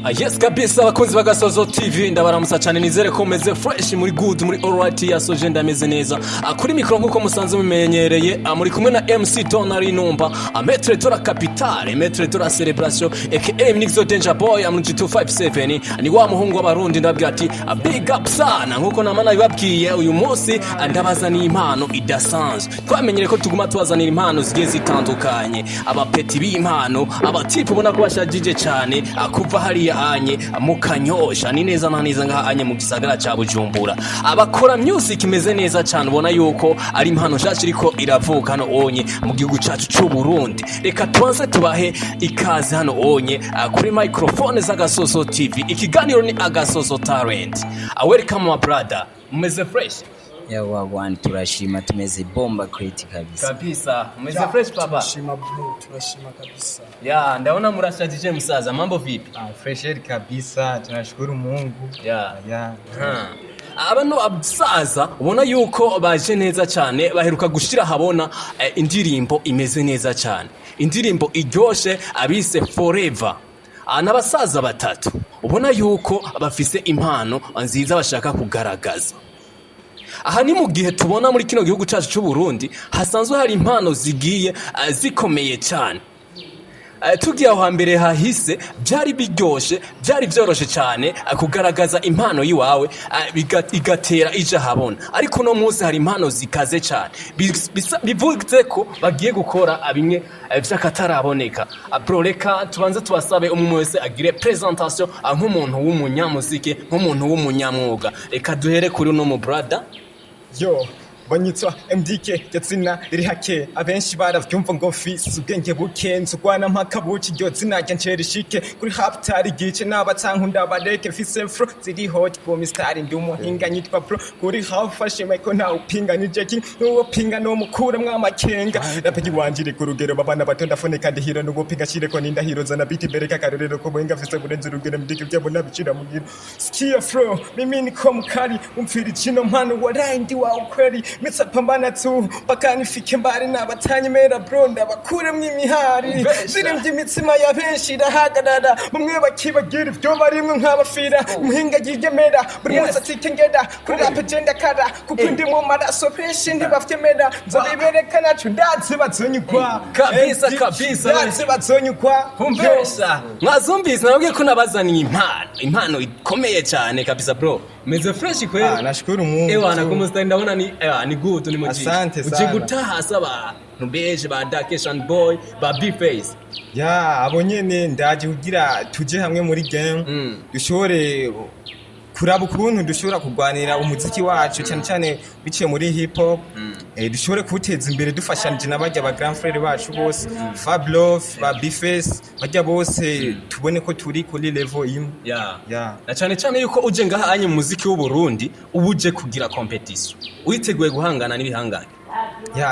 Yes kabisa abakunzi b'Agasozo TV ndabaramutsa cyane nizere ko meze fresh muri good muri alright yasoje ndameze neza kuri mikro nkuko musanze mumenyereye muri kumwe na MC Tonari Numba maître de la capitale maître de la célébration aka Nixo Danger Boy am 257 ni wa muhungu w'abarundi ndabwira ati big up sana nkuko namana bibabwiye uyu munsi ndabazaniye impano idasanzwe twamenyere ko tuguma twazanira impano zigiye zitandukanye abapeti b'impano abatipe ubona ko bashajije cyane kuva hari anye mukanyosha ni neza na neza ngaha anye mu gisagara ca Bujumbura abakora music imeze neza cyane ubona yuko ari impano shashi riko iravuka no onye mu gihugu cacu cy'u Burundi reka tubanze tubahe ikaze hano onye kuri microphone z'Agasozo TV ikiganiro ni Agasozo Talent welcome my brother umeze fresh yawa one turashima tumeze bomba crate kabisa umeze fresh baba turashima kabisa ya ndaona murashajije musaza mambo vipi fresh kabisa tunashukuru Mungu ya abano abasaza ubona yuko baje neza cyane baheruka gushira habona indirimbo imeze neza cyane indirimbo iryoshe abise forever n'abasaza batatu ubona yuko bafise impano nziza bashaka kugaragaza aha ni mu gihe tubona muri kino gihugu cyacu cy'u Burundi hasanzwe hari impano zigiye zikomeye cyane tugiye aho hambere hahise byari biryoshe byari byoroshe cyane kugaragaza impano yiwawe igatera ije habona ariko no munsi hari impano zikaze cyane bivuze ko bagiye gukora bimwe by'akataraboneka bro reka tubanze tubasabe umwe wese agire presentation nk'umuntu w'umunyamuziki nk'umuntu w'umunyamwuga reka duhere kuri no mu brother yo banyitwa MDK yatsina iri hake abenshi baravyumva ngo mfise ubwenge bukenze ugwana mpaka buci ryo zina rya shike kuri haptari gice n'abatankunda bareke mfise fro ziri hot for Mr. ndi umuhinga nyitwa bro kuri hafashe Michael nta upinga ni Jackie n'uwo pinga no mukura mwamakenga rapagi wanjire ku rugero babana batonda fone kandi hiro n'uwo pinga shire ko ninda hiro zana biti bereka karorero ko bohinga mfise burenze urugero mdike byabo nabicira mu giro skia fro mimi ni komkari umfiri kino mpano warandi wa ukweli mitsa pambana tu paka nifike mbari n'abatanyemera bro ndabakuremwe imihari ziremye imitsima ya benshi irahagarara bamwe bakibagira ibyo barimwe nk'abafira muhinga yigemera buri munsi atikengeda kuri rap agenda kara kuko ndi mu maraso fresh ndi bafyemera nzoberekana cyo ndazi bazonyukwa kabisa ndazi bazonyukwa humbesha mwazumvise nabwiye ko nabazaniye impano ikomeye cyane kabisa bro meze fresh kweli nashukuru Mungu anakumustani ndaona ni good ni muji asante sana ujigutaha saba nubeje ba Dakeshan boy ba B-face abo nyene ndaje kugira tuje hamwe muri game dushore kuraba ukuntu dushobora kugwanira umuziki wacu cyane cyane biciye muri hip hop dushobore kuteza imbere dufashanije n'abajya ba grand frère bacu bose Fablof ba B-face bajya bose tubone ko turi kuri level imwe na cyane cyane yuko uje ngaha anye mu muziki w'u Burundi ubuje kugira competition witeguye guhangana n'ibihanganye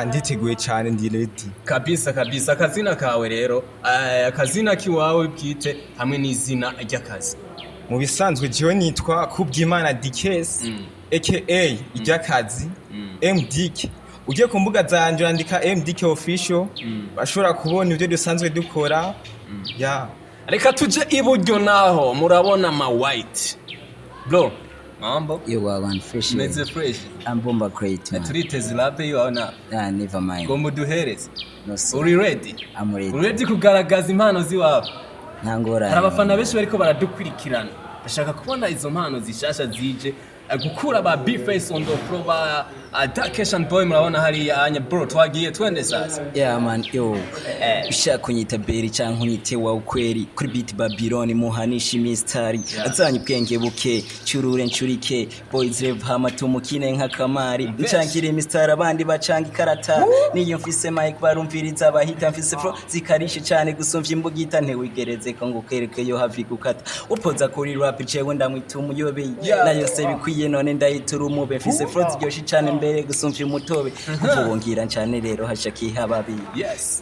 nditeguye cyane ndi ready kabisa akazina kawe rero akazina kiwawe bwite hamwe n'izina ry'akazi mu bisanzwe jewe nitwa Kubyimana Dikes aka iryakazi MDK ugiye ku mbuga zanje andika MDK official bashobora kubona ibyo dusanzwe dukora reka tuje iburyo naho murabona ma white bro mambo yo one fresh meze fresh ambomba crate turiteze lape yo na never mind ngo muduhereze no uri ready I'm ready kugaragaza impano ziwabo ntangora hari abafana benshi bariko baradukurikirana bashaka kubona izo mpano zishasha zije gukura ba B-face on the floor ba Dakeshan boy murabona hari anya bro twagiye twende sasa man yo ushaka kunyita beri canke unyite wa ukweri kuri beat Babylon muhanisha mistari azanye ubwenge buke curure ncurike boys rev hama tumukine nka kamari ucankire mistari abandi bacanga ikarata niyo mfise mic barumviriza abahita mfise flow zikarishe cyane gusumvya imbugita ntewigereze ko ngukereke yo havi gukata upoza kuri rap cewe ndamwita umuyobeye nayo se bikwiye ndaciye none ndayitura umube mfise flow ziryoshye cyane mbere gusumvya umutobe kuva wongira cyane rero hashaki hababi Yes.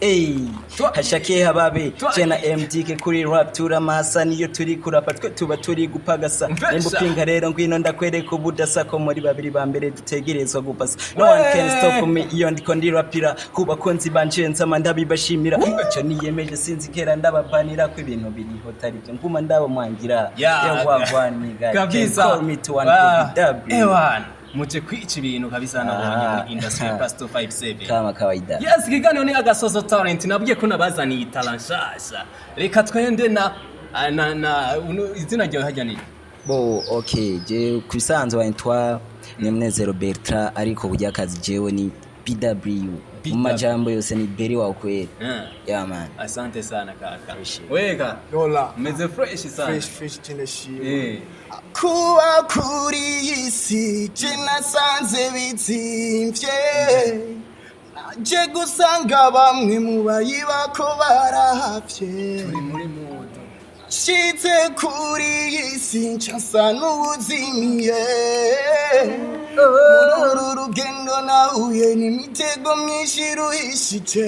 hashaki hababi cena MDK kuri rap turamasa niyo turi kurapa twe tuba turi gupagasa nimbupinga rero ngwino ndakwereka ubudasa ko muri babiri ba mbere dutegerezwa gupasa no one can stop me iyo ndiko ndirapira kuba konzi banje nsama ndabibashimira ico niyemeje sinzi kera ndababanira ko ibintu biriho tari byo nguma ndabo mwangira yawagwaniga kabisa ewan muje kwica ibintu kabisa nabonye muri industry plus 257 kama kawaida. Yes, kiganiro ni Agasozo talent nabwiye ko nabazaniye talent nshasha. Reka twende na izina ryawe hajya ni bo okay je kubisanzwe wantwa ni Munezero Bertrand ariko burya akazi jewe ni BW majambo yose ni beri wa kweli. Yeah man. Asante sana kaka. Weka Dola meze fresh sana. fresh tineshi kuba kuri isi nasanze bizimvye naje gusanga bamwe mu bayibako barahafye Turi muri moto. shitse kuri isi nshasa n'ubuzimiye uru rugendo nahuye n'imitego myinshi ruhishije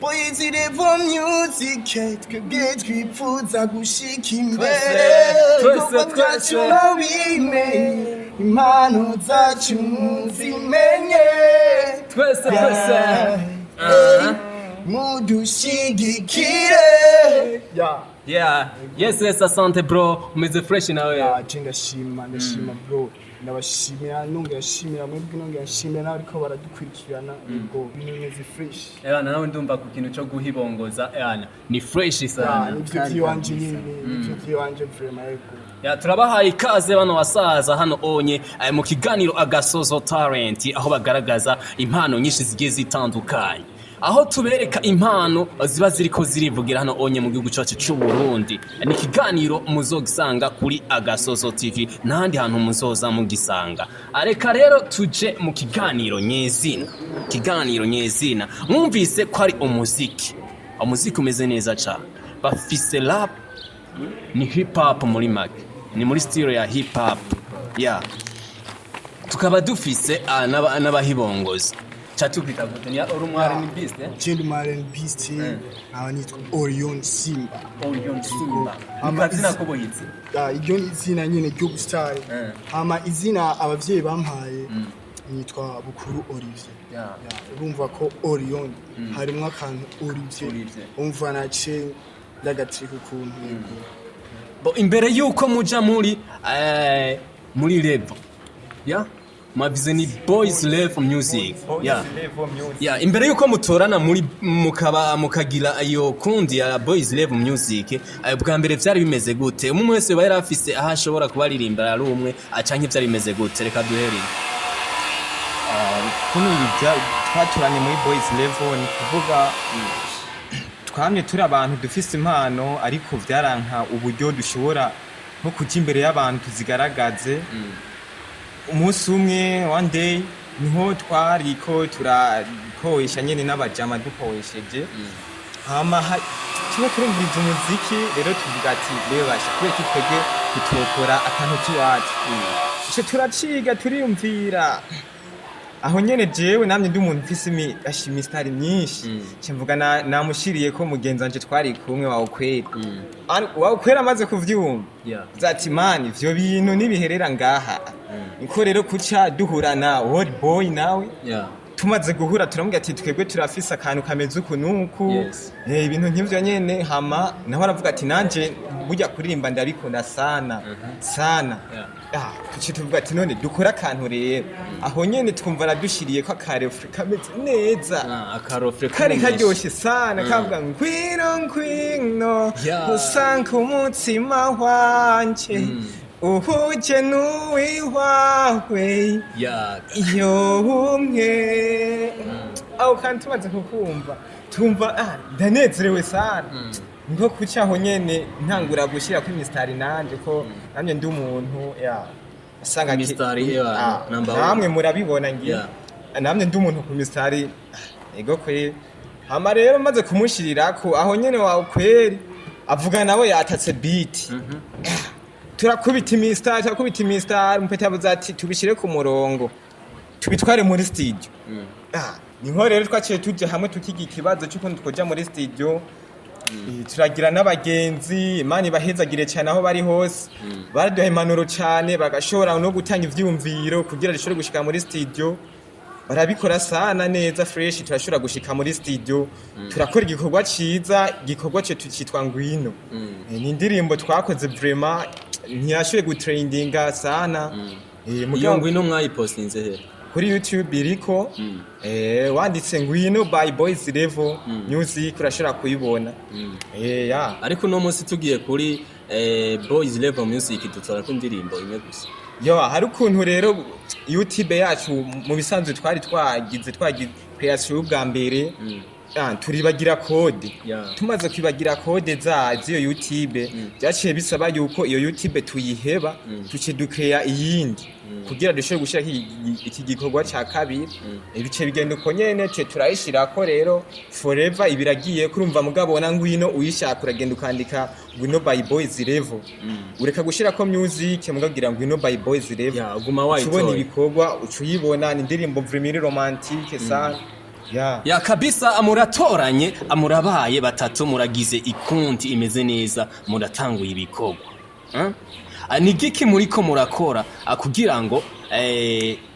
Poizirevo music twebwe twipfuza gushika imbere kuko twacu bimenye impano zacu zimenye Twese mudushigikire Yeah. Yes, asante bro. Umeze fresh nawe. ndashima bro ndabashimira nongashimira mwebwe nongashimira n'ariko baradukurikirana ubwo bimeze fresh Nawe ndumva ku kintu cyo guhibongoza ni fresh sana. nivyo vy'iwanje nyine nivyo vy'iwanje vraiment Turabahaye ikaze bano basaza hano onye mu kiganiro Agasozo talent aho bagaragaza impano nyinshi zigiye zitandukanye. Aho tubereka impano ziba ziriko zirivugira hano onye mu gihugu cyacu cy'u Burundi. Ni kiganiro muzogisanga kuri Agasozo TV n'ahandi hantu muzoza mugisanga. Areka rero tuje mu kiganiro nyezina. Kiganiro nyezina. Mwumvise ko ari umuziki. Umuziki umeze neza cyane. Bafise rap ni hip hop muri make. Ni muri style ya hip hop. Yeah. Tukaba dufise n'abahibongozi. Chatupita gutenya urumwari ni beast Jendi Maren Beast abanitwa Orion Simba amazina ko boyitse iryo izina nyene ryo gustar ama izina abavyeyi bampaye nitwa Bukuru Olivier urumva ko Orion harimo akantu Olivier umva nace ndagateka ukuntu bo imbere yuko muja muri level mavize ni boys level music imbere yuko mutorana muri mukagira iyo kundi ya boys level music bwa mbere vyari bimeze gute umwe wese bari afise aho ashobora kubaririmba ari umwe acanke vyari bimeze gute reka duhere kuno twaturanye muri boys level ni kuvuga twamye turi abantu dufise impano ariko vyaranka uburyo dushobora nko kuja imbere y'abantu tuzigaragaze umunsi umwe one day niho twariko turakoresha nyene n'abajama dukoresheje hama kimwe turumviriza umuziki rero tuvuga ati bebasha kubera twebwe tutokora akantu kiwacu ico turaciga turiyumvira aho nyene jewe namye ndi umuntu mfise imistari myinshi cimvuga namushiriye ko mugenzi wanje twari kumwe wawe kweri wawe kweri amaze kuvyumva zati man ivyo bintu nibiherera ngaha niko rero kuca duhurana old boy nawe tumaze guhura turamubwira ati twebwe turafise akantu kameze uku nuku ibintu nk'ivyo nyene hama naho aravuga ati nanje burya kuririmba ndabikunda sana kuki tuvuga ati none dukora akantu rero aho nyene twumva nadushiriye ko akarefre kameze neza akarofre kari karyoshe sana kavuga ngwino usanka umutima wanje uhuje n'uwiwawe iyo umwe aho kandi tumaze kukumva tumva ndanezerewe sana nko kucaho nyene ntangura gushira kuri mistari nanje ko namye ndi umuntu asanga mistari namwe murabibona ngiye namye ndi umuntu ku mistari ego kweri hama rero maze kumushirira ko aho nyene wawe kweri avuga nawe yatatse beat turakubita imistar mpeta yavuze ati tubishire ku murongo tubitware muri studio. Ni nko rero twaciye tuje hamwe tukiga ikibazo cy'ukuntu twoja muri studio. Turagira n'abagenzi Imana ibahezagire cyane aho bari hose. Baraduha impanuro cyane bagashobora no gutanga ivyumviro kugira rishobore gushika muri studio. Barabikora sana neza fresh turashobora gushika muri studio. Turakora igikorwa ciza, igikorwa cyo tukitwa ngwino. Ni indirimbo twakoze vraiment ntiyashoboye gutrendinga sana. Iyo ngwino mwayipostinze he? Kuri YouTube iriko wanditse ngwino by Boys Level music urashobora kuyibona. Ariko no munsi tugiye kuri Boys Level music tutora ku ndirimbo imwe gusa. Hari ukuntu rero YouTube yacu mu bisanzwe twagize creation y'ubwa mbere. Turibagira code. Tumaze kwibagira code z'iyo YouTube byaciye bisaba yuko iyo YouTube tuyiheba tucidukreya iyindi kugira dushobore gushira iki gikorwa cya kabiri. Ibice bigenda uko nyene turayishira ko rero forever ibiragiye kurumva mugabo na ngwino uyishaka uragenda ukandika ngwino by Boys Level. Ureka gushira ko music mugagira ngwino by Boys Level. Uguma wayitoye. Ubona ibikorwa ucuyibona ni indirimbo vraiment romantique sana. Ya kabisa amuratoranye amurabaye batatu muragize ikundi imeze neza muratanguye ibikorwa. Ni giki muriko murakora kugira ngo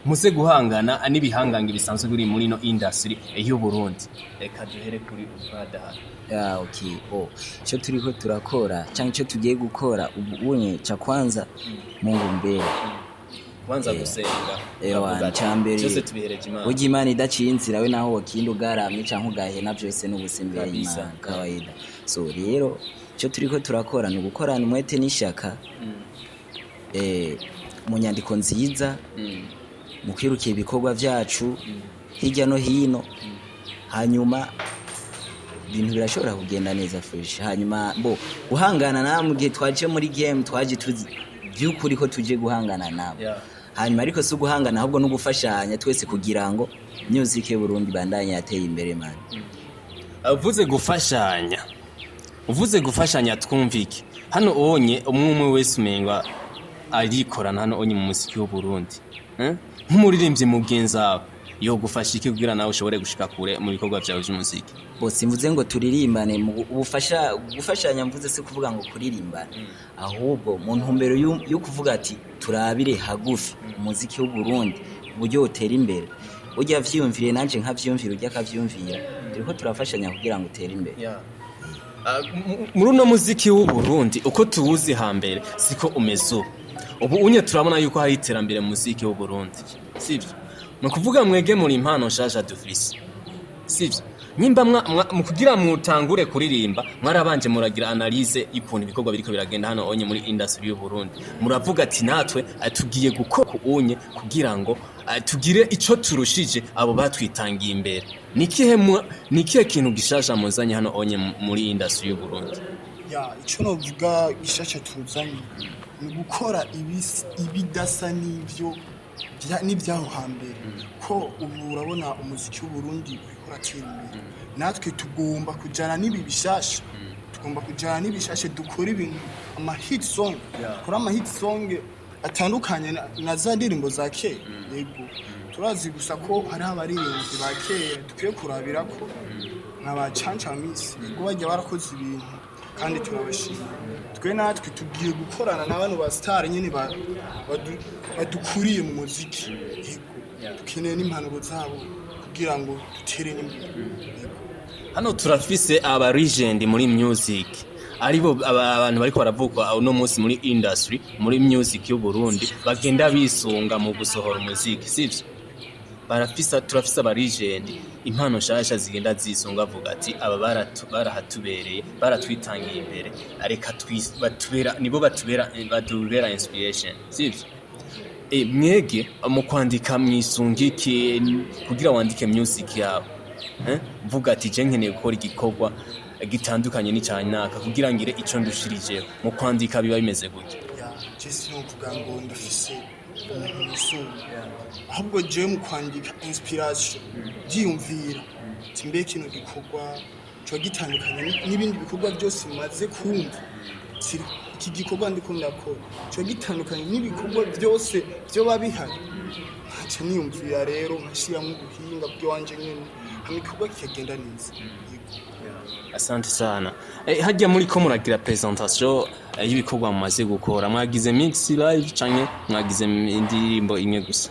muze guhangana n'ibihanganga bisanzwe biri muri no industry y'u Burundi. Reka duhere kuri Ubada. Okay. Cyo turiko turakora cyangwa cyo tugiye gukora ubunye cha kwanza Mungu mbere. Kwanza gusenga. Cyambere. Cyose tubihereje Imana. Ugi Imana idaciye inzira we naho wakindi ugaramye cyangwa ugahe navyo se n'ubusimbere Imana kawaida. So rero cyo turiko turakora ni gukorana umwete n'ishaka. Mu nyandiko nziza mu kwirukiye ibikorwa vyacu hirya no hino. Hanyuma ibintu birashobora kugenda neza fresh. Hanyuma guhangana na mu gihe twaje muri game twaje tuzi byukuri ko tuje guhangana nabo. Hanyuma ariko si guhangana ahubwo no gufashanya twese kugira ngo music y'u Burundi bandanye yateye imbere man. Uvuze gufashanya twumvike. Hano onye umwe wese umenga arikorana hano onye mu muziki w'u Burundi. Nk'umuririmbyi mugenza yo gufasha iki kugira nawe ushobore gushika kure mu bikorwa byawe by'umuziki. Simvuze ngo turirimbane gufashanya mvuze se kuvuga ngo kuririmbane. Ahubwo mu ntumbero yo kuvuga ati turabire hagufi umuziki w'u Burundi uburyo utera imbere. Ujya vyiyumvire nanje nkavyumvira ujya kavyumvira. Turiko turafashanya kugira ngo utere imbere. Muri no muziki w'u Burundi uko tuwuzi hambere siko umeze ubu unye turabona yuko hari iterambere mu muziki w'u Burundi. Sivyo? No kuvuga mwege muri impano shaje dufise. Sivyo? Nyimba mu kugira mutangure kuririmba mwarabanje muragira analyse y'ukuntu ibikorwa biriko biragenda hano onye muri industry y'u Burundi. Muravuga ati natwe tugiye gukora unye kugira ngo tugire ico turushije abo batwitangiye imbere. Nikihe kintu gishasha muzanye hano onye muri industry y'u Burundi? Ico novuga gishasha tuzanye ni gukora ibidasa n'ibyaho hambere ko ubu urabona umuziki w'u Burundi uriko atera imbere. Natwe tugomba kujana n'ibi bishasha. Dukora ibintu hit song. Kora hit song atandukanye na za ndirimbo za kera. Yego. Turazi gusa ko hari abaririmbyi ba kera tukwiye kurabira ko nk'aba Chanchamisi ngo bajya barakoze ibintu kandi turabashima. Twe natwe tugiye gukorana n'abantu ba star nyene badukuriye mu muziki. Yego. Dukeneye n'impanuro zabo kugira ngo dutere imbere. Hano turafise aba legend muri music. Aribo abantu bariko baravuga no munsi muri industry muri music y'u Burundi bagenda bisunga mu gusohora umuziki. Sivyo? Turafise aba legend impano shasha zigenda zisunga avuga ati aba barahatubereye baratwitangiye imbere areka batubera inspiration. Sivyo? Mwege mu kwandika mwisungike kugira wandike music yawe. Mvuga ati je nkeneye gukora igikorwa gitandukanye n'icyanaka kugira ngire ico ndushirije mu kwandika biba bimeze gutya. Jesi no kuvuga ngo ndafise ahubwo je mu kwandika inspiration byiyumvira timbe kino gikorwa cyo gitandukanye n'ibindi bikorwa byose maze kumva iki gikorwa ndiko ndakora cyo gitandukanye n'ibikorwa byose byo babihari ntaca niyumvira rero nkashiramo ubuhinga bw'iwanje nyene amikorwa kikagenda neza. Asante sana. Hajya muri ko muragira presentation y'ibikorwa mumaze gukora mwagize mix live canke mwagize indirimbo imwe gusa?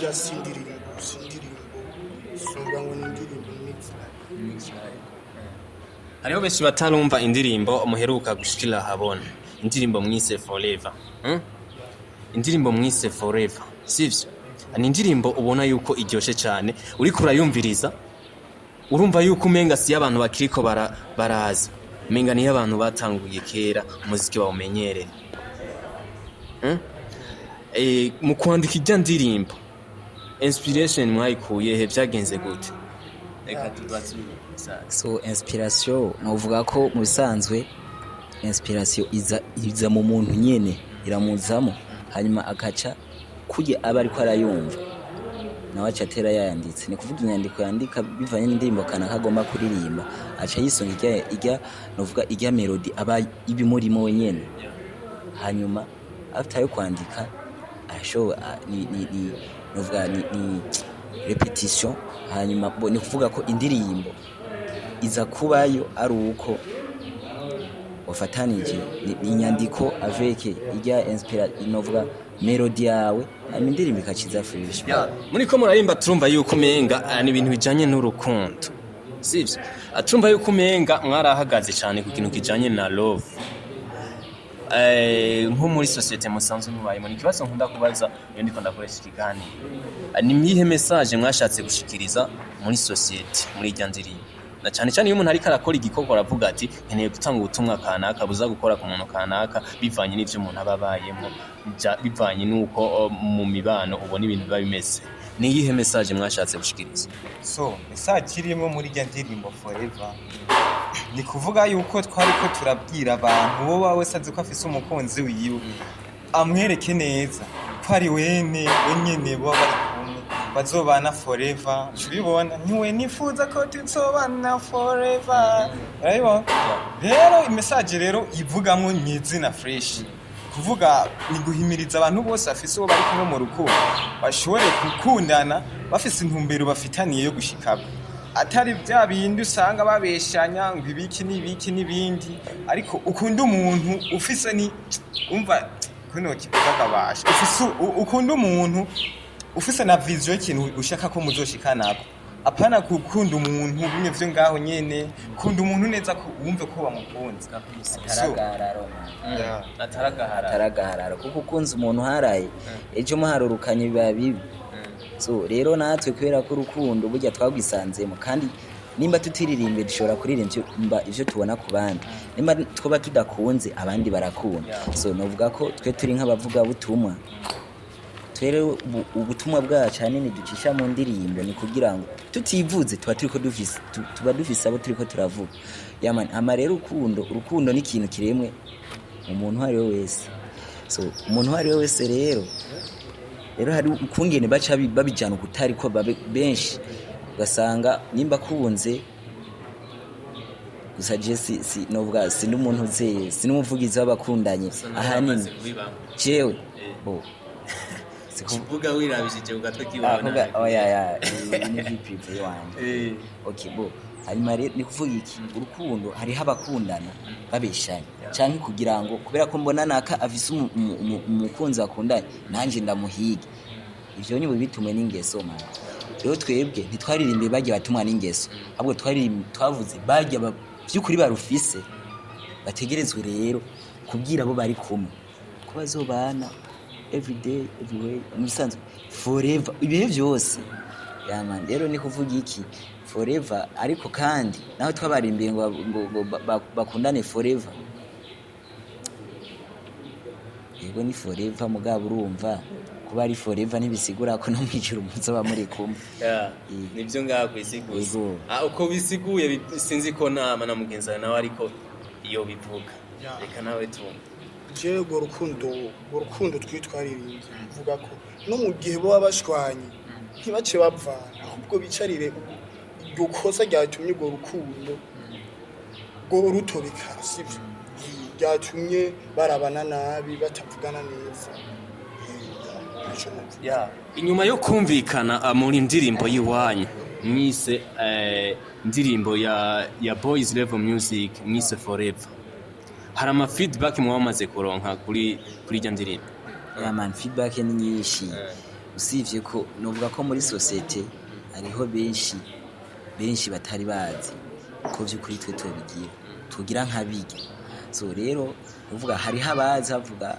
Ya sindirimbo songa ngo indirimbo mix live. Hariho benshi batarumva indirimbo muheruka gushikira habona indirimbo mwise Forever. Indirimbo mwise Forever sivyo? Ani indirimbo ubona yuko iryoshe cyane uriko urayumviriza urumva yuko umenga si abantu bakiriko baraza umenga ni abantu batanguye kera umuziki bawumenyereye. Mu kwandika ijya ndirimbo inspiration mwayikuye he byagenze gute? Reka tubatse. So inspiration novuga ko mu bisanzwe inspiration iza mu muntu nyene iramuzamo hanyuma akaca kuje aba ariko arayumva nawe acatera yanditse ni kuvuga inyandiko yandika bivanye n'indirimbo kana kagomba kuririmba aca yisonga ijya melody aba ibimurimo wenyene hanyuma after yo kwandika ni repetition hanyuma ni kuvuga ko indirimbo iza kubayo ari uko wafatanije ni inyandiko avec ijya inspiration novuga melody yawe hanyuma indirimbo ikaciza fresh. Muri ko murayimba turumva yuko umenga ni ibintu bijanye n'urukundo sivyo? Turumva yuko umenga mwarahagaze cyane ku kintu kijanye na love. Nko muri societe musanzwe mubayemo ni kibazo nkunda kubaza iyo ndiko ndakoresha ikiganiro. Ni myihe message mwashatse gushikiriza muri societe muri ijya ndirimbo? Na cyane cyane iyo umuntu ariko arakora igikorwa aravuga ati nkeneye gutanga ubutumwa kanaka buza gukora ku muntu kanaka bivanye n'ivyo umuntu ababayemo bivanye nuko mu mibano ubona ibintu biba bimeze. Ni yihe message mwashatse gushikiriza? So message irimo muri ijya ndirimbo Forever ni kuvuga yuko twariko turabwira abantu bo bawe saze ko afise umukunzi wiwe amwereke neza ko ari wenyene bo bari kumwe bazobana forever. Tubibona niwe nifuza ko tuzobana forever. Urabibona? Rero message rero ivugamwo nyizina fresh kuvuga ni guhimiriza abantu bose afise uwo bari kumwe mu rukundo bashobore gukundana bafise intumbero bafitaniye yo gushikako atari bya bindi usanga babeshanya ngo ibiki n'ibindi ariko ukunda umuntu ufise ni umva kuno kikagabasha ufise ukunda umuntu ufise na vision y'ikintu ushaka ko muzoshikanako apana kukunda umuntu bimwe vyo ngaho nyene kunda umuntu neza ko wumve ko bamukunze ataragarara kuko ukunze umuntu haraye ejo muharurukanye biba bibi. So rero natwe kwera ko urukundo burya twagwisanzemo kandi nimba tutiririmbe dushobora kuririmba ivyo tubona ku bandi nimba twoba tudakunze abandi barakunda. So novuga ko twe turi nk'abavuga butumwa twere ubutumwa bwacu hanini ducisha mu ndirimbo ni kugira ngo tutivuze tuba turiko dufise abo turiko turavuga yamani ama rero urukundo ni ikintu kiremwe umuntu hari wese. So umuntu hari wese rero hari ukungene baca babijana kutari ko benshi ugasanga nimba kubunze gusa si novuga si n'umuntu uzeye si n'umuvugizi w'abakundanye ahanini jewe sikuvuga wirabishije ugatwe kibona oya ni privé wanje okay hanyuma rero ni kuvuga iki urukundo hariho abakundana babeshanya canke kugira ngo kubera ko mbona naka afise umukunzi akundanye nanje ndamuhiga ivyo ni bitumwe n'ingeso man. Rero twebwe ntitwaririmbe bagiye batumwa n'ingeso ahubwo twavuze bagiye by'ukuri barufise bategerezwe rero kubwira abo bari kumwe ko bazobana every day everywhere musanzwe forever ibihe byose yaman. Rero ni kuvuga iki forever ariko kandi naho twabarimbiye ngo bakundane forever yego ni forever mugabo urumva kuba ari forever nibisigura ko no mwijuru muzoba muri kumwe. Nibyo ngaho kwisiguza uko bisiguye sinzi ko nama na mugenza nawe ariko iyo bivuga reka nawe tumva jego urukundo twitwaririye kuvuga ko no mu gihe bo bashwanye ntibace bavana ahubwo bicarire iryo kosa ryatumye urwo rukundo go rutobeka sivyo byatumye barabana nabi batavugana neza inyuma yo kumvikana muri ndirimbo yiwanyu mwise ndirimbo ya Boys Level Music mwise Forever, hari ama feedback mwamaze kuronka kuri iryo ndirimbo? man, feedback ni nyinshi, usivye ko novuga ko muri societe hariho benshi batari bazi ko vy'ukuri twe tugira nk'abige. So rero uvuga hariho abazi havuga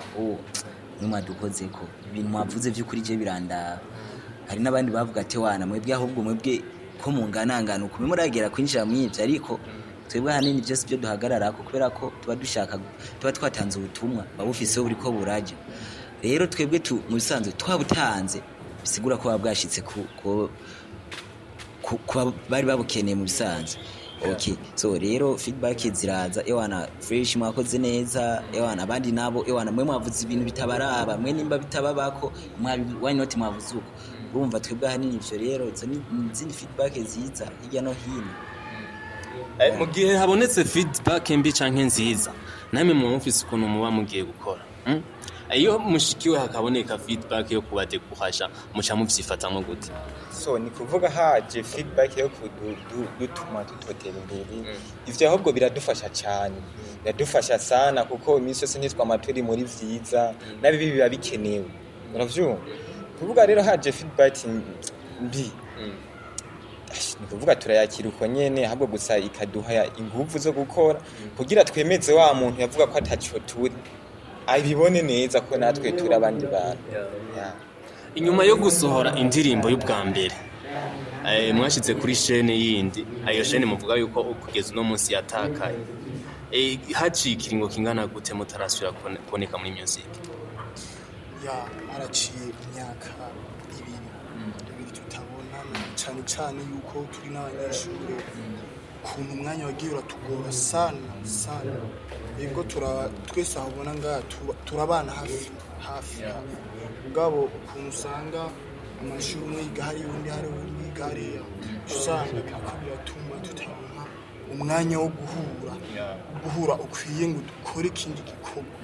mwadukoze ko ibintu mwavuze vy'ukuri je birandaba. Hari n'abandi bavuga ati wana mwebwe ahubwo mwebwe ko munganangana uko muragera kwinjira mwivyo, ariko twebwe hanini byose byo duhagarara ko kubera ko tuba twatanze ubutumwa babufise buriko buraje. Rero twebwe mu bisanzwe twabutanze bisigura ko babwashitse ko bari babukeneye mu bisanzwe. Okay, so rero feedback ziraza, ewana fresh mwakoze neza, ewana abandi nabo ewana mwe mwavuze ibintu bitabaraba, mwe nimba bitababako why not mwavuze uko. Urumva twebwe hanini ivyo rero izindi feedback ziza hirya no hino. Mu gihe habonetse feedback mbi canke nziza, namwe mu office ukuntu muba mugiye gukora, iyo mushikiwe hakaboneka feedback yo kubate kuhasha muca muvyifatamwe gute? So ni kuvuga haje feedback yo kudutuma tutotera imbere, ivyo ahubwo biradufasha cyane, biradufasha sana kuko iminsi yose nitwa amaturi muri vyiza nabibi biba bikenewe, uravyumva. Kuvuga rero haje feedback mbi, ni kuvuga turayakira uko nyene, ahubwo gusa ikaduha ingufu zo gukora kugira twemeze wa muntu yavuga ko ataco turi abibone neza ko natwe turi abandi bantu. Inyuma yo gusohora indirimbo y'ubwa mbere mwashize kuri chaîne yindi, ayo chaîne muvuga yuko kugeza no munsi yatakaye, haciye ikiringo kingana gute mutarasubira kuboneka muri music? Araciye imyaka ibiri tutabonana, cyane yuko turi n'abanyeshuri, kuntu umwanya wagiye uratugora sana. Yego twese abona nga turabana hafi ubwabo, ukuntu usanga amashuri umwe yiga hari undi yiga hariya, usanga biratuma tutabona umwanya wo guhura ukwiye ngo dukore ikindi gikorwa.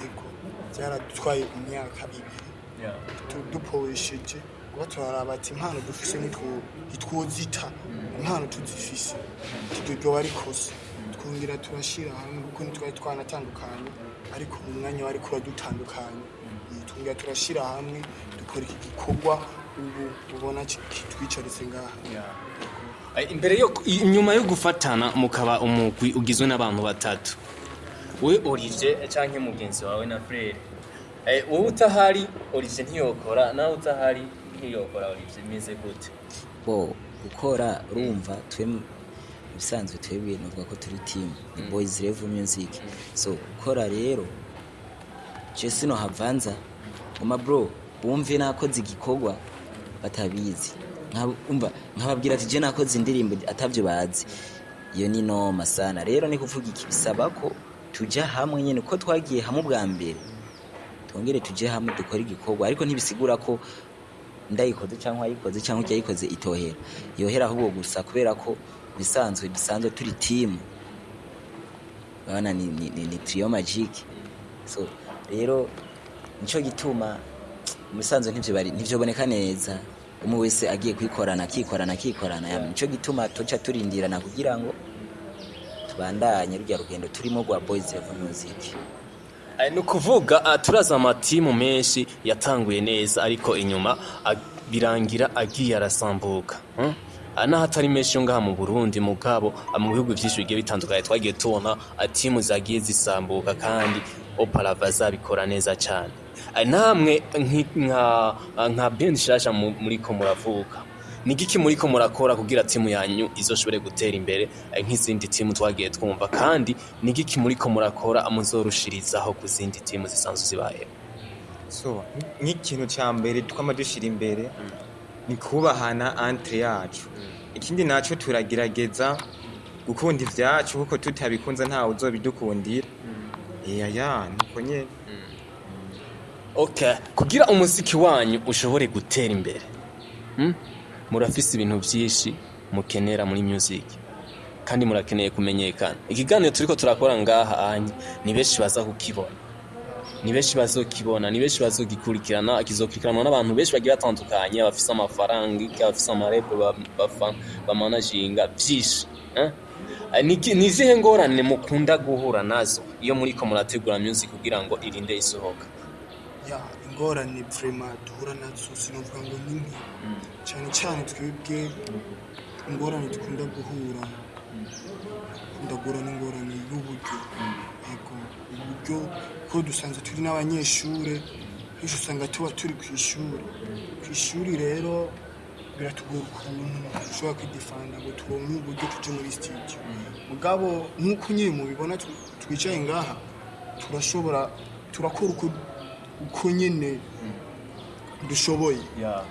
Yego byaradutwaye imyaka ibiri duporesheje kuba turaraba ati impano dufise ntitwozita, impano tuzifise tuduryo warikose, twongera turashira hamwe kuko ntitwari twanatandukanye, ariko mu mwanya wari kuradutandukanye twongera turashira hamwe dukora iki gikorwa ubu ubona kitwicaritse ngaha. Imbere yo inyuma yo gufatana mukaba umugwi ugizwe n'abantu batatu, we Olivier canke mugenzi wawe na Frere, wowe utahari Olivier ntiyokora, nawe utahari ntiyokora Olivier, meze gute? Gukora urumva twe bisanzwe twebwe novuga ko turi team ni Boys Level Music. So gukora rero je sino havanza bro bumve nakoze igikorwa batabizi, nkababwira ati je nakoze indirimbo atavyo bazi, iyo ni noma sana. Rero ni kuvuga iki, bisaba ko tuja hamwe nyene ko twagiye hamwe bwa mbere, tongere tuje hamwe dukora igikorwa, ariko ntibisigura ko ndayikoze cyangwa ayikoze cyangwa cyayikoze itohera yohera, ahubwo gusa kubera ko bisanzwe turi team, bana ni trio magic. So rero nico gituma bisanzwe ntivyo boneka neza, umwe wese agiye kwikorana nico gituma toca turindirana kugira ngo tubandanye rujya rugendo turimo rwa Boys Level Music. No kuvuga turaza amatimu menshi yatanguye neza, ariko inyuma birangira agiye arasambuka. Hatari menshi ngaha mu Burundi, mugabo mu bihugu byinshi bigiye bitandukanye twagiye tubona timu zagiye zisambuka kandi oparava zabikora neza cyane. Namwe nka band shasha muri ko muravuka, nigiki muri ko murakora kugira timu yanyu izoshobore gutera imbere nk'izindi timu twagiye twumva, kandi nigiki muri ko murakora amuzorushirizaho ku zindi timu zisanzwe zibaye? So nk'ikintu cya mbere twamadushira imbere ni kubahana entre yacu, ikindi naco turagerageza gukunda ivyacu kuko tutabikunza ntawe uzobidukundira. Niko nyene. Okay, kugira umuziki wanyu ushobore gutera imbere, murafise ibintu byinshi mukenera muri music. kandi murakeneye kumenyekana. Ikiganiro turiko turakora ngaha anye ni benshi baza kukibona, ni benshi bazokibona, ni benshi bazogikurikirana, akizokurikiranwa n'abantu benshi bagiye batandukanye, abafise amafaranga, abafise amarepo bamanaginga byinshi. Ni izihe ngorane mukunda guhura nazo iyo muriko murategura music kugira ngo irinde isohoka? Ingorane vraiment duhura nazo sinovuga ngo nimwe cyane cyane twebwe ingorane dukunda guhura n'ingorane y'uburyo. Yego uburyo ko dusanzwe turi n'abanyeshure ejo usanga tuba turi ku ishuri rero biratugora ukuntu dushobora kwidefanda ngo turonke uburyo tuje muri studio. Mugabo nk'uko nyine mubibona twicaye ngaha turakora uko nyine dushoboye,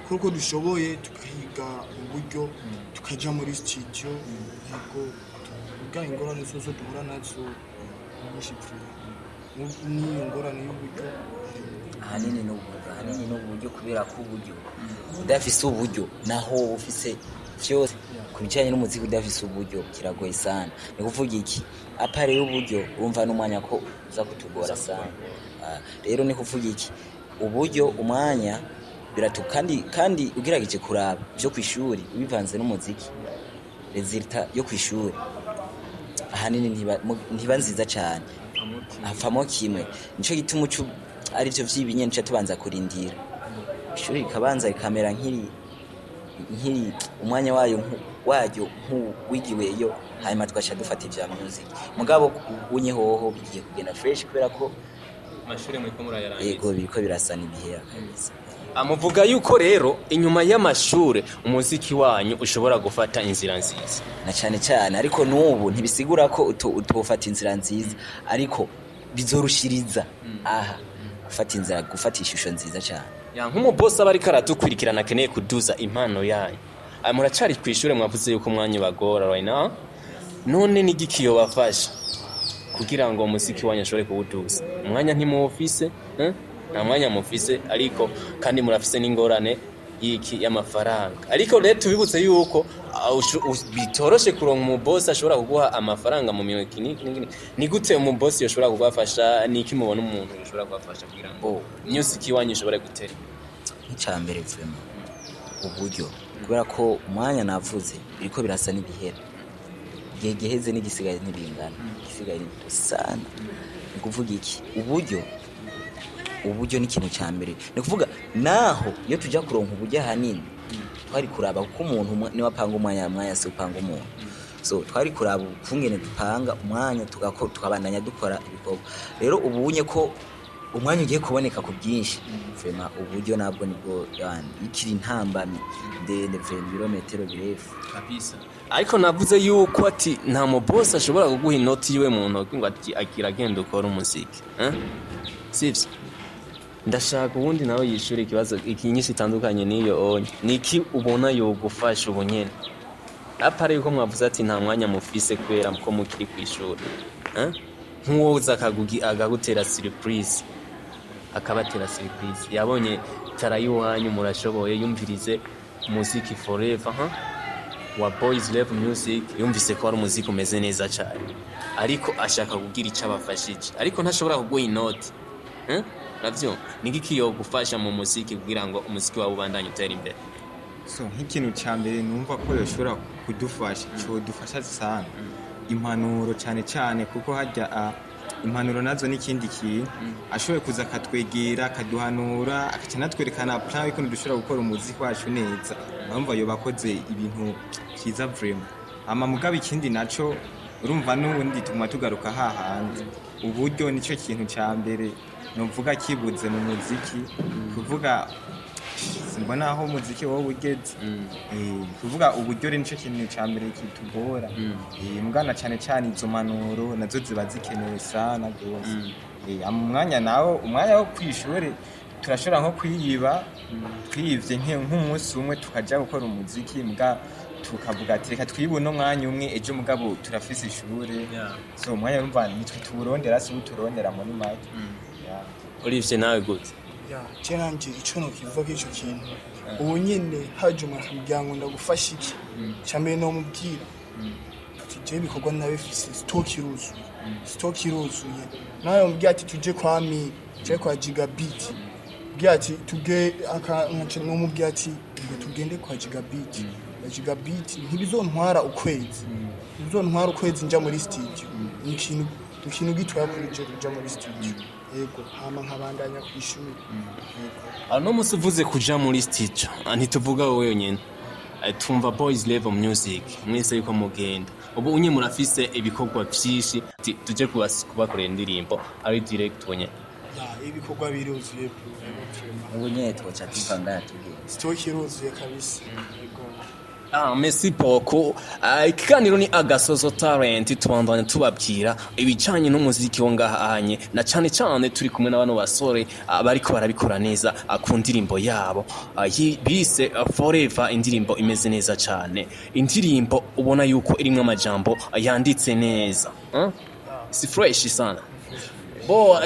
kuko dushoboye tukahiga uburyo tukaja muri studio. Yego ubwa ingorane zo duhura nazo nyinshi ni ingorane y'uburyo ahanini n'uburyo kubera ko uburyo udafise uburyo naho ufise vyose kubijanye n'umuziki udafise uburyo kiragoye sana. Ni kuvuga iki apare y'uburyo urumva n'umwanya ko uza kutugora sana. Rero ni kuvuga iki uburyo umwanya kandi ugerageje kuraba byo kwishuri ubivanze n'umuziki resultat yo kwishuri ahanini ntiba nziza cyane, havamo kimwe. Nico gituma ari byo vy'ibinye nca tubanza kurindira ishuri ikabanza ikamera nkiri umwanya waryo wigiweyo, hanyuma twasha dufata ivya music. Mugabo unye hoho bigiye kugenda fresh kubera ko amashuri muri ko murayarangiza. Yego biriko birasana ibihe kabisa. Amuvuga yuko rero inyuma y'amashure umuziki wanyu ushobora gufata inzira nziza na cyane ariko n'ubu ntibisigura ko utofata inzira nziza, ariko bizorushiriza gufata ishusho nziza cyane. Nk'umubosi aba ariko aratukurikirana akeneye kuduza impano yanyu, muracari kw'ishure mwavuze yuko umwanya bagora right now, none n'igiki yobafasha kugira ngo umuziki wanyu ashobore kuwuduza? Umwanya ntimuwufise, nta mwanya mufise, ariko kandi murafise n'ingorane y'amafaranga. Ariko rero tubibutse yuko bitoroshe kuronka umubosi ashobora kuguha amafaranga mu minwe kinini. Ni gute umubosi yoshobora kugufasha? Niki mubona umuntu yoshobora kugufasha kugira ngo music wanyu ishobore gutera? Nk'icambere vraiment uburyo, kubera ko umwanya navuze biriko birasa n'ibihera, igihe giheze n'igisigaye ntibingana, igisigaye ni sana. Ni kuvuga iki uburyo ni ikintu cyambere. Ni kuvuga naho iyo tujya kuronka uburyo hanini twari kuraba ko umuntu niwe apanga umwanya se upanga umuntu, so twari kuraba ukungene dupanga umwanya tukabandanya dukora ibikorwa. Rero ubunye ko umwanya ugiye kuboneka ku byinshi vraiment uburyo nabwo nibwo ikiri intambamyi ndende ibirometero birefu kabisa. Ariko navuze yuko ati nta mubosi ashobora kuguha inoti yiwe mu ntoki ngo ati akira agenda ukora umuziki, sivyo? Ndashaka ubundi nawe yishura ikibazo ikinyinshi itandukanye niyo niki ubona yogufasha ubunyene apare yuko mwavuze ati nta mwanya mufise kwera ko mukiri kwishura, nk'uwoza akagutera surprise, akabatera surprise, yabonye tarayiwanyu murashoboye, yumvirize muziki forever wa Boys Love Music, yumvise ko ari umuziki umeze neza cyane, ariko ashaka kugira icyo abafashije, ariko ntashobora kuguha inoti. Navyo nigiki yo gufasha mu muziki kugira ngo umuziki wawe ubandanye utera imbere? So nk'ikintu cyambere numva ko yoshobora kudufasha, cyo dufasha sana impanuro cyane kuko hajya impanuro nazo n'ikindi kintu ashoboye kuza katwegera kaduhanura akaca natwerekana plan y'uko dushobora gukora umuziki wacu neza. Urumva yo bakoze ibintu cyiza vraiment. Mugabe ikindi naco urumva n'ubundi tuma tugaruka hahandi uburyo nicyo kintu cyambere numvuga kibuze mu muziki, kuvuga simbona aho umuziki wowe ugeze. Kuvuga uburyo rero nicyo kintu cyambere kitugora. Mugana cyane izo manuro nazo ziba zikenewe sana gose. Umwanya wo kwishore turashobora nko twiyivye nk'umunsi umwe tukaja gukora umuziki, muga tukavuga ati reka twibone umwanya umwe ejo mugabo turafise ishure. So umwanya urumva nitwe tuburondera si uturondera muri make. Olivier nawe gute? Chenanje ico no kivuga ico kintu ubu nyine haje umuntu ambyango ndagufasha iki cyambere no mubwira ati je ibikorwa nabifise stock iruzuye nayo mbwiye ati tuje kwa mi je kwa gigabit mbwiye ati tuge nkacenwe mubwiye ati ngo tugende kwa gigabit ntibizontwara ukwezi nja muri studio ikintu gitwara kuri je kuja muri studio yego hama nkabandanya kwishuri no musi uvuze kuja muri studio ntituvuga wowe wenyine tumva boys level music mwese yuko mugenda ubu unye murafise ibikorwa byinshi tuje kubakorera indirimbo ari direct onye ibikorwa biruzuye ubu nyine twoca tuva ngaha tugiye stock iruzuye kabisa merci beaucoup. Ikiganiro ni Agasozo talent tubandanya tubabwira ibijanye n'umuziki wo ngahanye na cyane turi kumwe n'abantu basore bariko barabikora neza ku ndirimbo yabo bise Forever, indirimbo imeze neza cyane, indirimbo ubona yuko irimwe amajambo yanditse neza si fresh sana.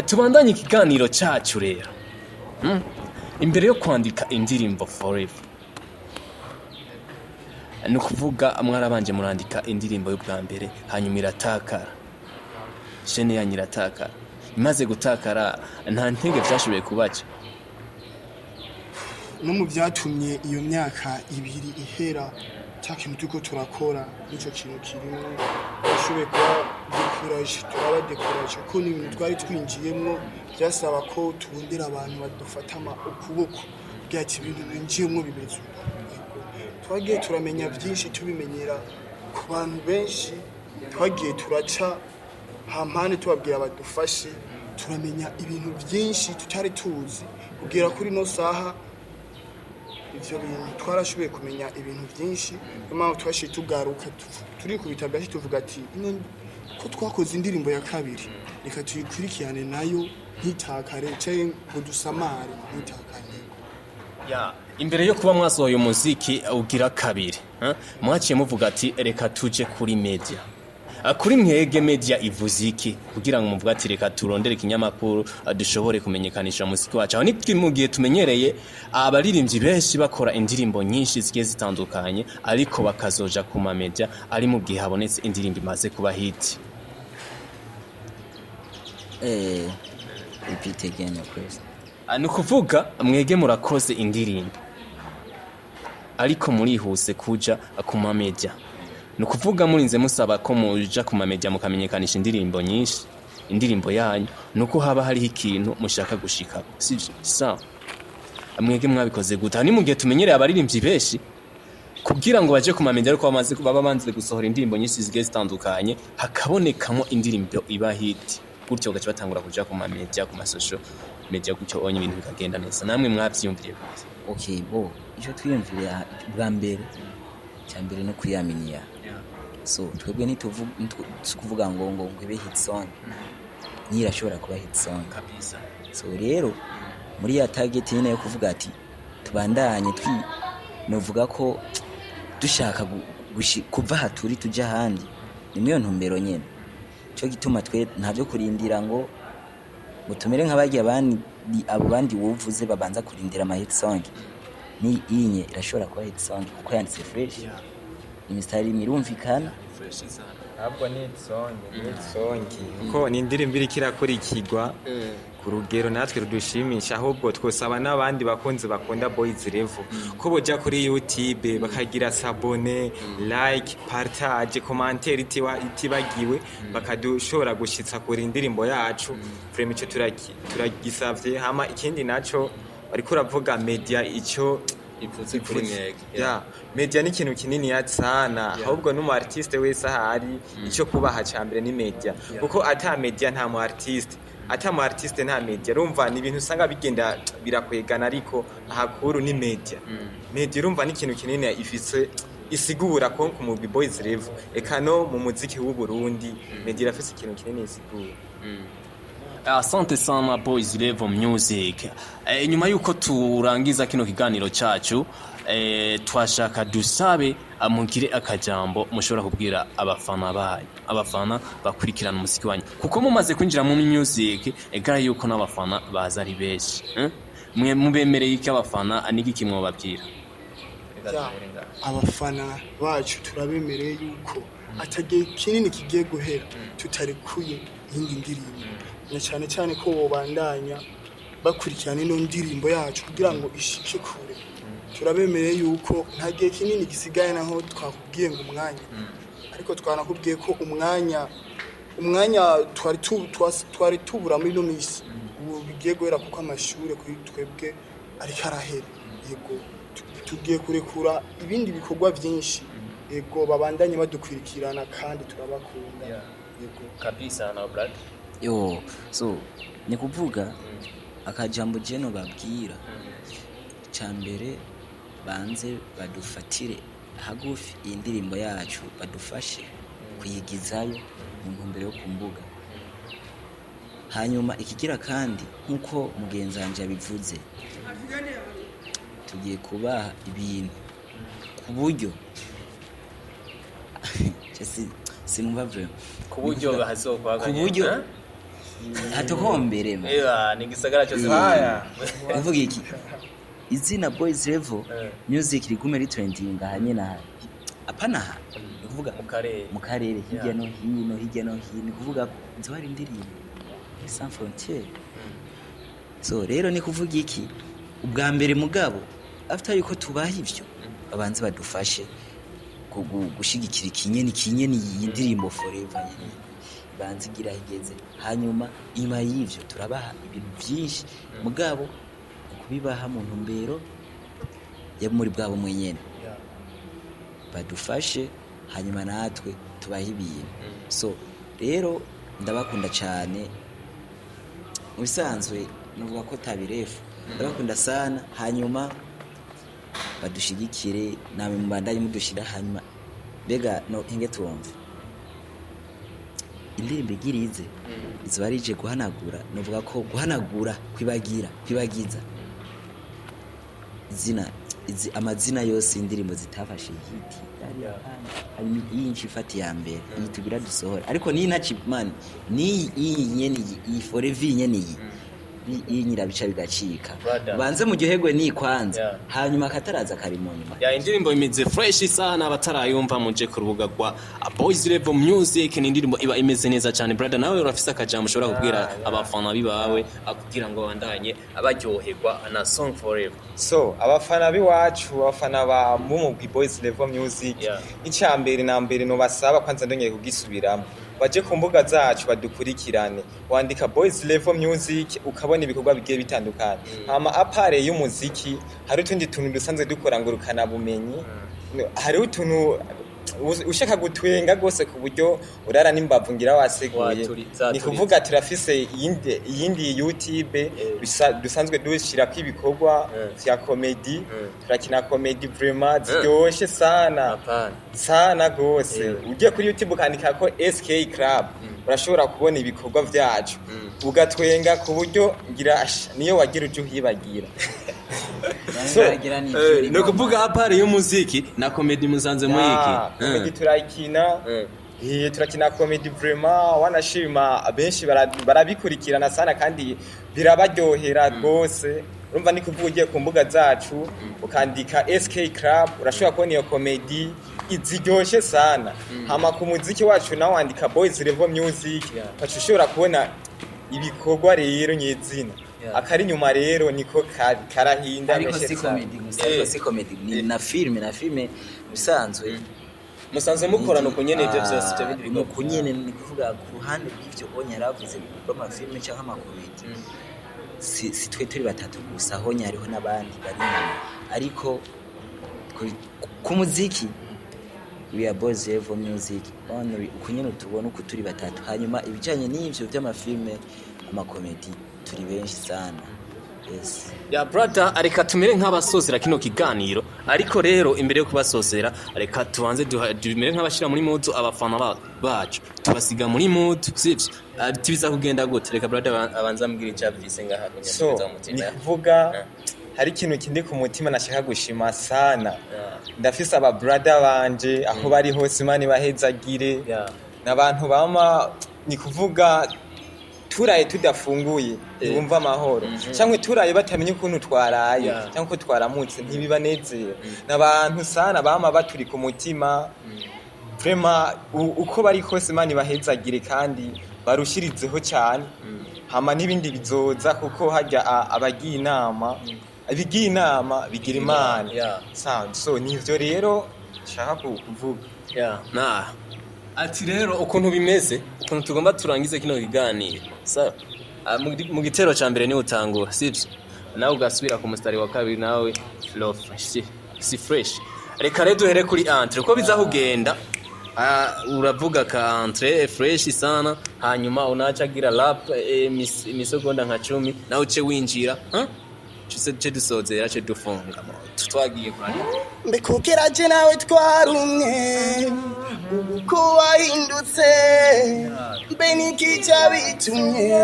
Tubandanye ikiganiro cyacu rero imbere yo kwandika indirimbo Forever ni ukuvuga mwarabanje murandika indirimbo y'ubwa mbere hanyuma iratakara, shene yanyu iratakara, imaze gutakara nta ntege byashoboye kubaca no mu byatumye iyo myaka ibiri ihera cya kintu turiko turakora nicyo kintu kirimo bashoboye kuba decoration ko ni ibintu twari twinjiyemo byasaba ko tubundira abantu badufata ukuboko byati ibintu binjiyemo bimeze twagiye turamenya byinshi tubimenyera ku bantu benshi, twagiye turaca hampande tubabwira badufashe turamenya ibintu byinshi tutari tuzi kugera kuri no saha ivyo bintu twarashoboye kumenya ibintu byinshi nyuma twashiye tugaruka turi kubita gashi tuvuga ati ko twakoze indirimbo ya kabiri reka tuyikurikirane nayo ntitakare cyangwa ngo dusamare ntitakare. Imbere yo kuba mwasohoye umuziki ugira kabiri mwaciye muvuga ati reka tuje kuri media. Kuri mwege media ivuze iki kugira ngo muvuga ati reka turondere ikinyamakuru dushobore kumenyekanisha umuziki wacu? Aho ni mu gihe tumenyereye abaririmbyi benshi bakora indirimbo nyinshi zigiye zitandukanye ariko bakazoja ku ma media ari mu gihe habonetse indirimbo imaze kuba hit. Repeat again your question. Nukuvuga mwege murakoze indirimbo ariko murihuse kuja ku ma media, nukuvuga murinze musaba ko muja ku ma media mukamenyekanisha indirimbo nyinshi, indirimbo yanyu nuko haba hari ikintu mushaka gushika sivyo? Sawa, mwege mwabikoze guta ni mu gihe tumenyereye abaririmbyi benshi kugira ngo baje ku ma media ariko baba banze gusohora indirimbo nyinshi zigiye zitandukanye hakabonekamo indirimbo iba hit, gutyo gace batangura kuja ku ma media ku masosho media gutyo onye ibintu bikagenda neza. Namwe mwavyumviye gute? Okay, icyo twiyumviye bwa mbere cyambere no kuyaminiya. So twebwe ntituvuga ngo ibe hit song nirashobora kuba hit song kabisa. So rero muri ya target nyine yo kuvuga ati tubandanye novuga ko dushaka kuva haturi tujya handi ni mwiyo ntumbero nyene, cyo gituma twe ntavyo kurindira ngo tumere nk'abagiye abo bandi wuvuze babanza kurindira ama hit song. Ni inye irashobora kuba hit song kuko yanditse fresh, imistari mirumvikana ahubwo ni song kuko ni indirimbo iri kirakurikirwa ku rugero natwe rudushimisha, ahubwo twosaba n'abandi bakunzi bakunda boys level ko boja kuri YouTube bakagira sabone, like, partage, commentaire itibagiwe bakadushora gushitsa kuri indirimbo yacu. Vraiment ico turagisavye. Hama ikindi naco bariko uravuga media ico ivuze kuri mwege. Media ni ikintu kinini ya sana, ahubwo n'umu artiste wese ahari ico kubaha cyambere ni media kuko ata media nta mu artiste, ata mu artiste nta media. Urumva ni ibintu usanga bigenda birakwegana ariko ahakuru ni media. Media urumva ni ikintu kinini ifise isigura ko ku mugwi boys level eka no mu muziki w'u Burundi media irafise ikintu kinini isigura. Asante sana boys level music. Nyuma yuko turangiza kino kiganiro cyacu twashaka dusabe amugire akajambo mushobora kubwira abafana bayo, abafana bakurikirana umuziki wanyu kuko mumaze kwinjira mu music egara yuko n'abafana baza ari benshi. Mwe mubemereye iki abafana aniki kimwe babwira? Abafana bacu turabemereye yuko atagiye kinini kigiye guhera tutarekuye iyindi ndirimbo na cyane ko bobandanya bakurikirana ino ndirimbo yacu kugira ngo ishike kure turabemereye yuko nta gihe kinini gisigaye naho twakubwiye ngo umwanya ariko twanakubwiye ko umwanya twari tubura muri ino minsi ubu bigiye guhera kuko amashuri kuri twebwe ariko arahera yego tugiye kurekura ibindi bikorwa byinshi yego babandanye badukurikirana kandi turabakunda yego kabisa na brad so ni kuvuga akajambo jeno babwira cyambere banze badufatire hagufi iyi ndirimbo yacu badufashe kuyigizayo mu ntumbero yo kumbuga hanyuma ikigira kandi nkuko mugenzi wanje yabivuze tugiye kubaha ibintu ku buryo sinumva vraiment ku buryo hazokwaganya ku buryo hatokombere ni gisagara cyose haya uvuga iki izina boys level music rigume ritrending hanye na apana kuvuga mu karere hirya no hino kuvuga nzi bari indirimbo sans frontier so rero ni kuvuga iki ubwa mbere mugabo after yuko tubaha ivyo abanze badufashe gushigikira ikinyeni y'indirimbo forever banzigira higeze hanyuma inyuma y'ivyo turabaha ibintu byinshi mugabo kubibaha mu ntumbero ya muri bwabo mwenyene badufashe hanyuma natwe tubaha ibintu so rero ndabakunda cyane ubisanzwe nuvuga ko tabirefu ndabakunda sana hanyuma badushigikire namwe mubandanye mudushira hanyuma bega no henge tuwumva indirimbo igirize izuba rije guhanagura nuvuga ko guhanagura kwibagiza amazina yose indirimbo zitafashe hiti hari yinshi ifati ya mbere yitugira dusohora ariko ni nta chipman ni nyene iyi forever nyene iyi nyirabica bigacika banze mu gihegwe ni kwanza hanyuma kataraza kari mu nyuma ya indirimbo imeze fresh sana abatarayumva muje ku rubuga rwa Boys Level Music ni indirimbo iba imeze neza cyane brother nawe urafise akajambo ushobora kubwira abafana bibawe akugira ngo bandanye abaryoherwa na song forever so abafana biwacu abafana ba umugwi Boys Level Music icyambere na mbere no basaba kwanza ndongeye kugisubiramo baje ku mbuga zacu badukurikirane wandika Boys Level Music ukabona ibikorwa bigiye bitandukanye hama apare y'umuziki hari utundi tuntu dusanzwe dukora ngurukana bumenyi hari utuntu ushaka gutwenga gose ku buryo urara nimbavu ngira waseguye ni kuvuga turafise iyindi YouTube dusanzwe dushira ko ibikorwa vya comedy turakina comedy vraiment ziryoshe sana gose ugiye kuri YouTube ukandika ko SK Club urashobora kubona ibikorwa vyacu ugatwenga ku buryo ngira niyo wagira uje uhibagira no kuvuga apare y'umuziki na comedy muzanze muyiki comedy turakina turakina comedy vraiment wanashima abenshi barabikurikirana sana kandi birabaryohera rwose urumva ni kuvuga ugiye ku mbuga zacu ukandika SK Club urashobora kubona iyo comedy iziryoshe sana hama ku muziki wacu nawe wandika Boys Level Music ushobora kubona ibikorwa rero nyezina akari nyuma rero niko karahinda ariko si comedy ni na filme bisanzwe musanze mukorana kunyene ivyo byose byo bindi mu kunyene ni kuvuga ku ruhande bw'ivyo bonye yaravuze bwa filme cyangwa amakomedi si twe turi batatu gusa honye hariho nabandi bari ariko ku muziki we are Boys Level Music only kunyene tubona uko turi batatu hanyuma ibijanye n'ivyo by'amafilme amakomedi turi benshi sana yes ya brother areka tumere nk'abasozera kino kiganiro ariko rero imbere yo kubasozera areka tubanze dumere nk'abashira muri mood abafana bacu tubasiga muri mood sivyo tibiza kugenda gute reka brother abanza mbwira icavise ngaha kunyeza umutima ni kuvuga hari ikintu kindi ku mutima nashaka gushima sana ndafise aba brother banje aho bari hose mani bahezagire n'abantu bama ni kuvuga turaye tudafunguye bumva amahoro cyangwa turaye batamenye ukuntu twaraye cyangwa ko twaramutse ntibibanezera n'abantu sana bama baturi ku mutima vraiment uko bari kose mani bahezagire kandi barushirizeho cyane hama n'ibindi bizoza kuko hajya abagiye inama bigira imana so nivyo rero nshaka kuvuga ati rero ukuntu bimeze ukuntu tugomba turangize kino kiganiro sawa mu gitero ca mbere ni utangura sivyo nawe ugasubira ku mustari wa kabiri nawe flow fresh si fresh reka rero duhere kuri entre uko bizahugenda uravuga ka entre fresh sana hanyuma unacagira rap imisegonda nka 10 nawe uce winjira cyo dusozera cyo dufunga twagiye kurani mbekukira je nawe twarumwe uko wahindutse mbe nikica bitumye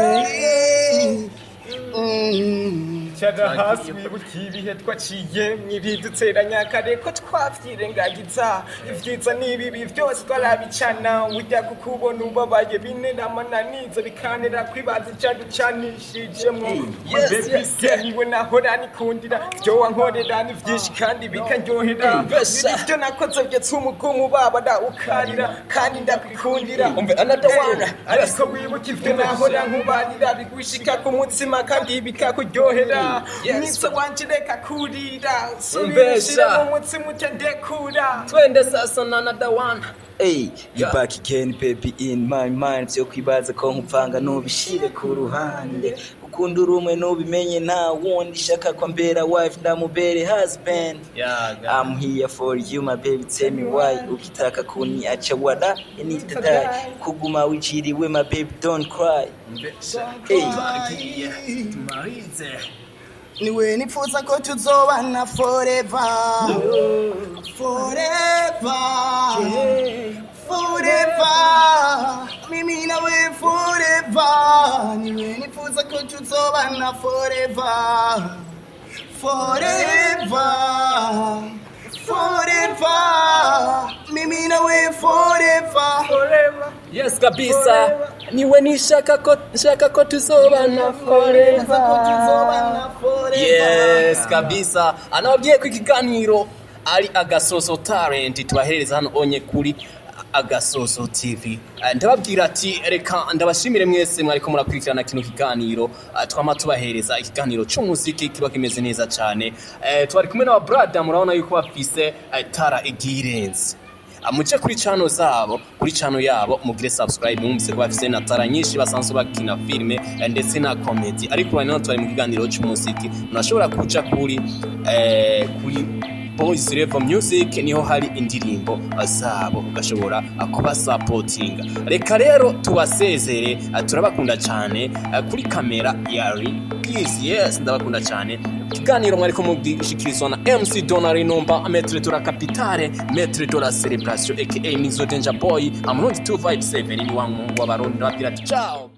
Chada hasi wibukiye ibihe twaciye mwibidutseranya kare ko twavyirengagiza ivyiza n'ibibi byose twarabicana ujya kukubona ubabaye binenamananiza bikanera kwibaza icyaducanishijemwo niwe nahora nikundira byo wankorera ni vyinshi kandi bikanyohera ibyo nakoze byetse umugumu babada ukarira kandi ndakwikundira umve anadawana ariko wibuka ivyo nahora nkubarira bigushika ku mutima kandi bikakuryohera Nitsa wanjireka kurira Subirishira mu mutima utendekura Twende sasa na another one Hey, you back again baby in my mind Vyo kwibaza ko nkupfanga nubishire ku ruhande Ukunda urumwe nubimenye nta wundi shaka kwa mbera wife ndamubere husband I'm here for you my baby tell me why Ukitaka kuniacha wada anytime Kuguma wichiriwe my baby don't cry Hey, tumarize niwe nipfuza ko tuzobana forever mimi nawe forever niwe nipfuza ko tuzobana forever mimi nawe forever Yes kabisa niwe nishaka ko tuzobana forever Yes kabisa anabwiye ku kiganiro ari Agasozo talent tubahereza hano onye kuri Agasozo TV ndababwira ati reka ndabashimire mwese mwariko murakurikirana kino kiganiro twama tubahereza ikiganiro cy'umuziki kiba kimeze neza cyane twari kumwe na brother murabona yuko bafise tara igirenze muce kuri channel zabo kuri channel yabo mugire subscribe mwumvise ko bafise na tara nyinshi basanzwe bakina filme ndetse na comedy ariko rero twari mu kiganiro cy'umuziki murashobora kuja kuri Boys Level Music niho hari indirimbo zabo ugashobora kuba supporting rero tubasezere turabakunda cyane kuri kamera yari yes ndabakunda cyane kiganiro mwari ko mubishikirizwa na MC Donari Nomba Maître de la Capitale Maître de la Célébration aka Mixo Danger Boy I'm not 257 ni wangu wa barundi rapira ciao